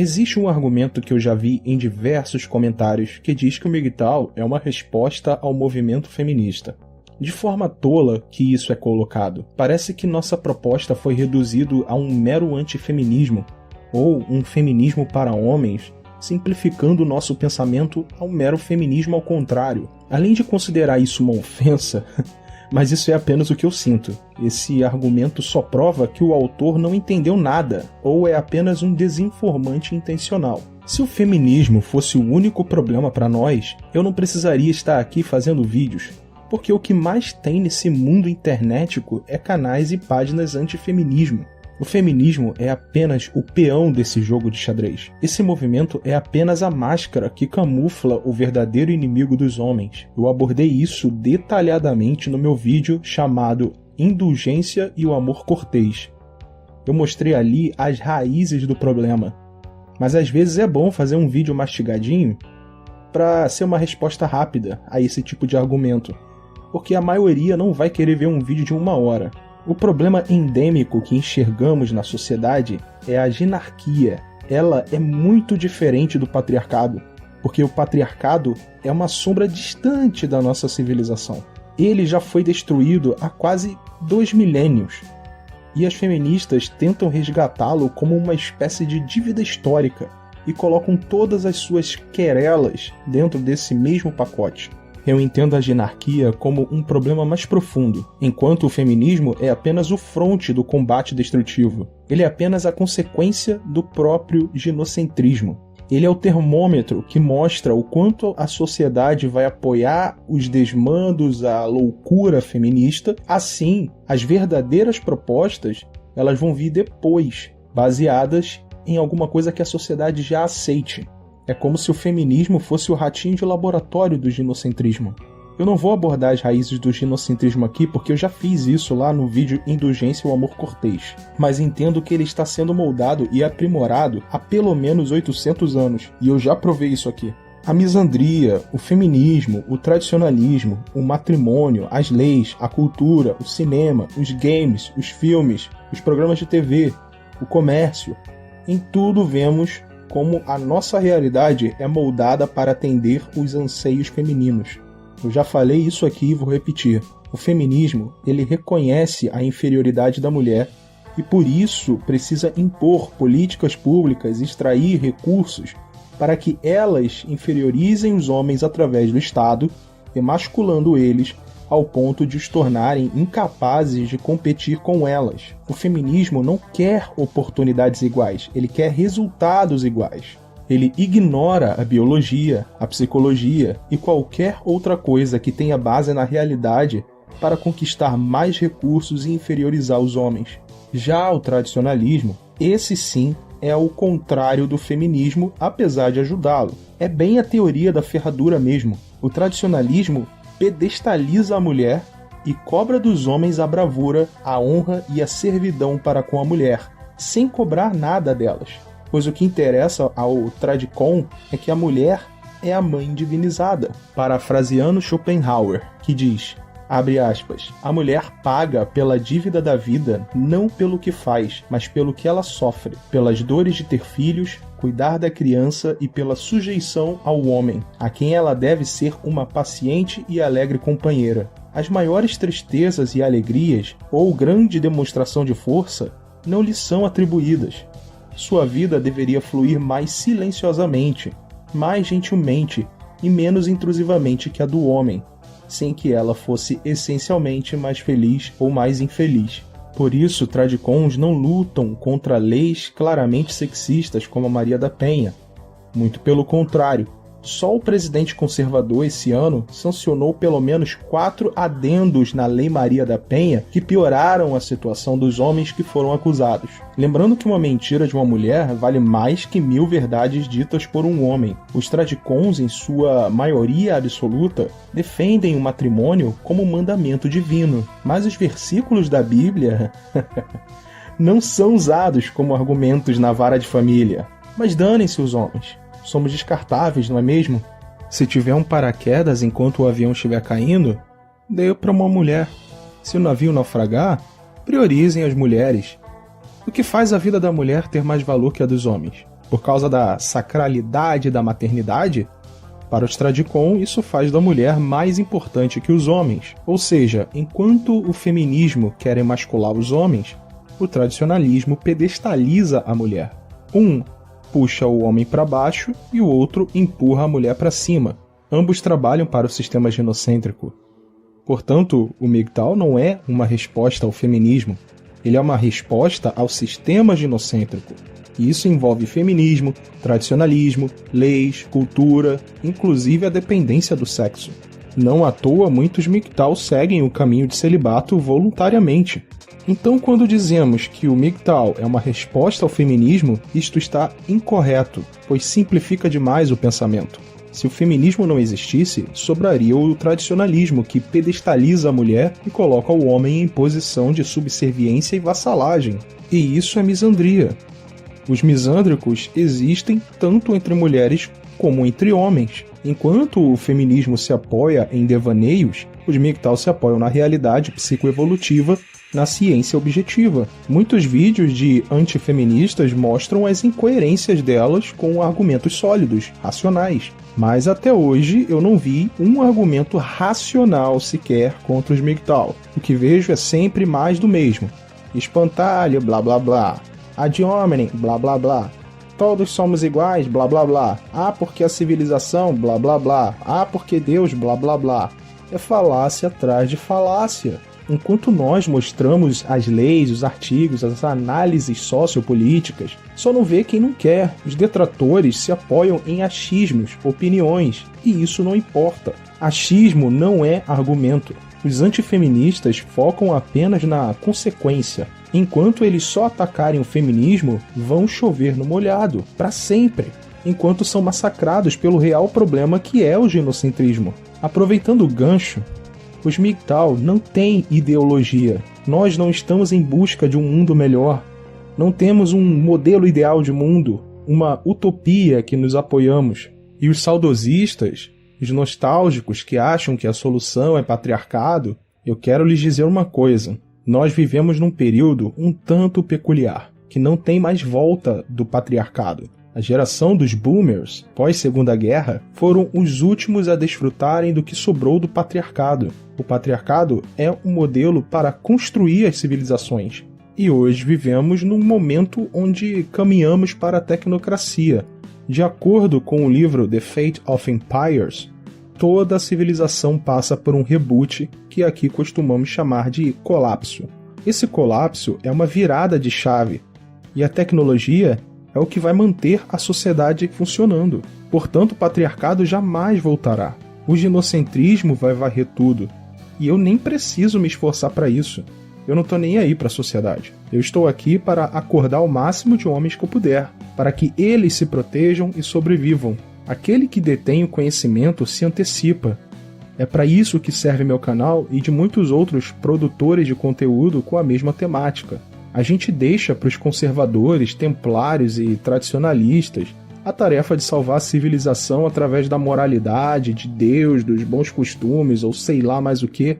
Existe um argumento que eu já vi em diversos comentários que diz que o MGTOW é uma resposta ao movimento feminista. De forma tola que isso é colocado, parece que nossa proposta foi reduzido a um mero antifeminismo, ou um feminismo para homens, simplificando o nosso pensamento ao mero feminismo ao contrário. Além de considerar isso uma ofensa, mas isso é apenas o que eu sinto. Esse argumento só prova que o autor não entendeu nada, ou é apenas um desinformante intencional. Se o feminismo fosse o único problema para nós, eu não precisaria estar aqui fazendo vídeos, porque o que mais tem nesse mundo internetico é canais e páginas antifeminismo. O feminismo é apenas o peão desse jogo de xadrez. Esse movimento é apenas a máscara que camufla o verdadeiro inimigo dos homens. Eu abordei isso detalhadamente no meu vídeo chamado Indulgência e o Amor Cortês. Eu mostrei ali as raízes do problema. Mas às vezes é bom fazer um vídeo mastigadinho para ser uma resposta rápida a esse tipo de argumento, porque a maioria não vai querer ver um vídeo de 1 hora. O problema endêmico que enxergamos na sociedade é a ginarquia. Ela é muito diferente do patriarcado, porque o patriarcado é uma sombra distante da nossa civilização. Ele já foi destruído há quase 2 milênios, e as feministas tentam resgatá-lo como uma espécie de dívida histórica e colocam todas as suas querelas dentro desse mesmo pacote. Eu entendo a ginarquia como um problema mais profundo, enquanto o feminismo é apenas o fronte do combate destrutivo. Ele é apenas a consequência do próprio ginocentrismo. Ele é o termômetro que mostra o quanto a sociedade vai apoiar os desmandos, a loucura feminista. Assim, as verdadeiras propostas elas vão vir depois, baseadas em alguma coisa que a sociedade já aceite. É como se o feminismo fosse o ratinho de laboratório do ginocentrismo. Eu não vou abordar as raízes do ginocentrismo aqui porque eu já fiz isso lá no vídeo Indulgência e o Amor Cortês, mas entendo que ele está sendo moldado e aprimorado há pelo menos 800 anos, e eu já provei isso aqui. A misandria, o feminismo, o tradicionalismo, o matrimônio, as leis, a cultura, o cinema, os games, os filmes, os programas de TV, o comércio, em tudo vemos como a nossa realidade é moldada para atender os anseios femininos. Eu já falei isso aqui e vou repetir. O feminismo, ele reconhece a inferioridade da mulher e por isso precisa impor políticas públicas, extrair recursos para que elas inferiorizem os homens através do Estado, emasculando eles ao ponto de os tornarem incapazes de competir com elas. O feminismo não quer oportunidades iguais, ele quer resultados iguais. Ele ignora a biologia, a psicologia e qualquer outra coisa que tenha base na realidade para conquistar mais recursos e inferiorizar os homens. Já o tradicionalismo, esse sim é o contrário do feminismo, apesar de ajudá-lo. É bem a teoria da ferradura mesmo. O tradicionalismo pedestaliza a mulher e cobra dos homens a bravura, a honra e a servidão para com a mulher, sem cobrar nada delas. Pois o que interessa ao Tradicon é que a mulher é a mãe divinizada. Parafraseando Schopenhauer, que diz, abre aspas, a mulher paga pela dívida da vida não pelo que faz, mas pelo que ela sofre, pelas dores de ter filhos, cuidar da criança e pela sujeição ao homem, a quem ela deve ser uma paciente e alegre companheira. As maiores tristezas e alegrias, ou grande demonstração de força, não lhe são atribuídas. Sua vida deveria fluir mais silenciosamente, mais gentilmente e menos intrusivamente que a do homem, sem que ela fosse essencialmente mais feliz ou mais infeliz. Por isso, Tradicons não lutam contra leis claramente sexistas como a Maria da Penha. Muito pelo contrário, só o presidente conservador esse ano sancionou pelo menos 4 adendos na Lei Maria da Penha que pioraram a situação dos homens que foram acusados. Lembrando que uma mentira de uma mulher vale mais que 1000 verdades ditas por um homem. Os Tradicons, em sua maioria absoluta, defendem o matrimônio como mandamento divino, mas os versículos da Bíblia não são usados como argumentos na vara de família. Mas danem-se os homens. Somos descartáveis, não é mesmo? Se tiver um paraquedas enquanto o avião estiver caindo, dê para uma mulher. Se o navio naufragar, priorizem as mulheres. O que faz a vida da mulher ter mais valor que a dos homens? por causa da sacralidade da maternidade, para os Tradicon isso faz da mulher mais importante que os homens. Ou seja, enquanto o feminismo quer emascular os homens, o tradicionalismo pedestaliza a mulher. Um puxa o homem para baixo e o outro empurra a mulher para cima. Ambos trabalham para o sistema ginocêntrico. Portanto, o MGTOW não é uma resposta ao feminismo, ele é uma resposta ao sistema ginocêntrico. E isso envolve feminismo, tradicionalismo, leis, cultura, inclusive a dependência do sexo. Não à toa, muitos MGTOW seguem o caminho de celibato voluntariamente. Então, quando dizemos que o MGTOW é uma resposta ao feminismo, isto está incorreto, pois simplifica demais o pensamento. Se o feminismo não existisse, sobraria o tradicionalismo, que pedestaliza a mulher e coloca o homem em posição de subserviência e vassalagem. E isso é misandria. Os misândricos existem tanto entre mulheres como entre homens. Enquanto o feminismo se apoia em devaneios, os MGTOW se apoiam na realidade psicoevolutiva, na ciência objetiva. Muitos vídeos de antifeministas mostram as incoerências delas com argumentos sólidos, racionais. Mas até hoje eu não vi um argumento racional sequer contra os MGTOW. O que vejo é sempre mais do mesmo. Espantalho, blá blá blá. Ad hominem, blá blá blá. Todos somos iguais, blá blá blá. Ah, porque a civilização, blá blá blá. Ah, porque Deus, blá blá blá. É falácia atrás de falácia. Enquanto nós mostramos as leis, os artigos, as análises sociopolíticas, só não vê quem não quer. Os detratores se apoiam em achismos, opiniões, e isso não importa. Achismo não é argumento. Os antifeministas focam apenas na consequência. Enquanto eles só atacarem o feminismo, vão chover no molhado, para sempre. Enquanto são massacrados pelo real problema que é o ginocentrismo. Aproveitando o gancho, os MGTOW não têm ideologia. Nós não estamos em busca de um mundo melhor. Não temos um modelo ideal de mundo, uma utopia que nos apoiamos. E os saudosistas, os nostálgicos que acham que a solução é patriarcado, eu quero lhes dizer uma coisa. Nós vivemos num período um tanto peculiar, que não tem mais volta do patriarcado. A geração dos boomers, pós-Segunda Guerra, foram os últimos a desfrutarem do que sobrou do patriarcado. O patriarcado é um modelo para construir as civilizações. E hoje vivemos num momento onde caminhamos para a tecnocracia. De acordo com o livro The Fate of Empires, toda a civilização passa por um reboot que aqui costumamos chamar de colapso. Esse colapso é uma virada de chave, e a tecnologia é o que vai manter a sociedade funcionando. Portanto, o patriarcado jamais voltará. O ginocentrismo vai varrer tudo. E eu nem preciso me esforçar para isso. Eu não estou nem aí para a sociedade. Eu estou aqui para acordar o máximo de homens que eu puder, para que eles se protejam e sobrevivam. Aquele que detém o conhecimento se antecipa. É para isso que serve meu canal e de muitos outros produtores de conteúdo com a mesma temática. A gente deixa para os conservadores, templários e tradicionalistas a tarefa de salvar a civilização através da moralidade, de Deus, dos bons costumes ou sei lá mais o que,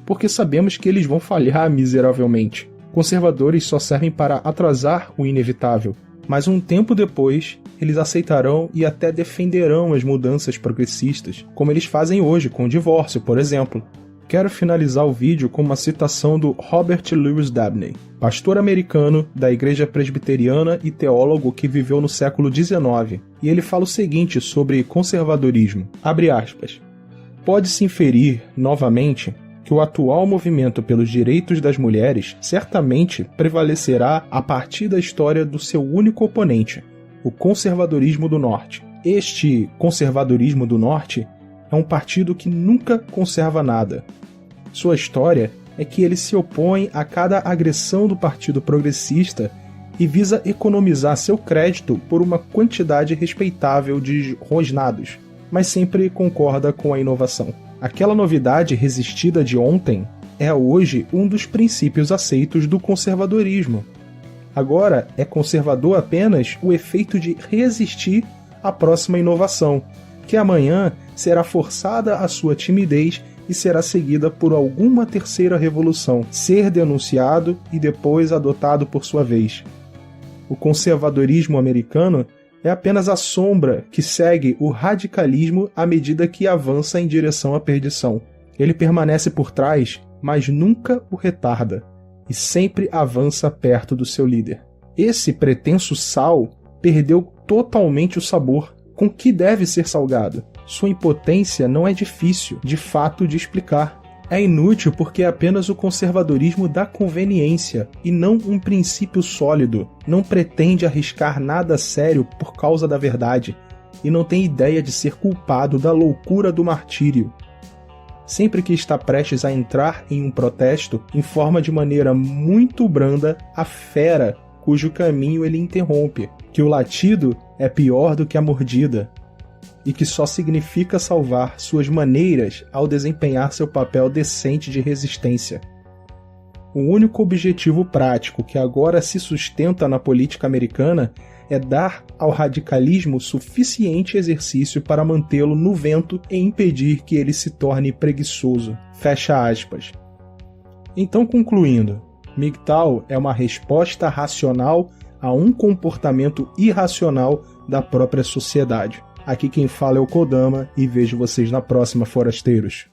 porque sabemos que eles vão falhar miseravelmente. Conservadores só servem para atrasar o inevitável, mas um tempo depois eles aceitarão e até defenderão as mudanças progressistas, como eles fazem hoje com o divórcio, por exemplo. Quero finalizar o vídeo com uma citação do Robert Louis Dabney, pastor americano da Igreja Presbiteriana e teólogo que viveu no século XIX, e ele fala o seguinte sobre conservadorismo, abre aspas, pode-se inferir, novamente, que o atual movimento pelos direitos das mulheres certamente prevalecerá a partir da história do seu único oponente, o conservadorismo do Norte. Este conservadorismo do Norte é um partido que nunca conserva nada. Sua história é que ele se opõe a cada agressão do Partido Progressista e visa economizar seu crédito por uma quantidade respeitável de rosnados, mas sempre concorda com a inovação. Aquela novidade resistida de ontem é hoje um dos princípios aceitos do conservadorismo. Agora é conservador apenas o efeito de resistir à próxima inovação, que amanhã será forçada a sua timidez e será seguida por alguma terceira revolução, ser denunciado e depois adotado por sua vez. O conservadorismo americano é apenas a sombra que segue o radicalismo à medida que avança em direção à perdição. Ele permanece por trás, mas nunca o retarda, e sempre avança perto do seu líder. Esse pretenso sal perdeu totalmente o sabor com que deve ser salgado. Sua impotência não é difícil, de fato, de explicar. É inútil porque é apenas o conservadorismo da conveniência e não um princípio sólido. Não pretende arriscar nada sério por causa da verdade e não tem ideia de ser culpado da loucura do martírio. Sempre que está prestes a entrar em um protesto, informa de maneira muito branda a fera cujo caminho ele interrompe, que o latido é pior do que a mordida, e que só significa salvar suas maneiras ao desempenhar seu papel decente de resistência. O único objetivo prático que agora se sustenta na política americana é dar ao radicalismo suficiente exercício para mantê-lo no vento e impedir que ele se torne preguiçoso. Fecha aspas. Então, concluindo, MGTOW é uma resposta racional a um comportamento irracional da própria sociedade. Aqui quem fala é o Kodama e vejo vocês na próxima, forasteiros.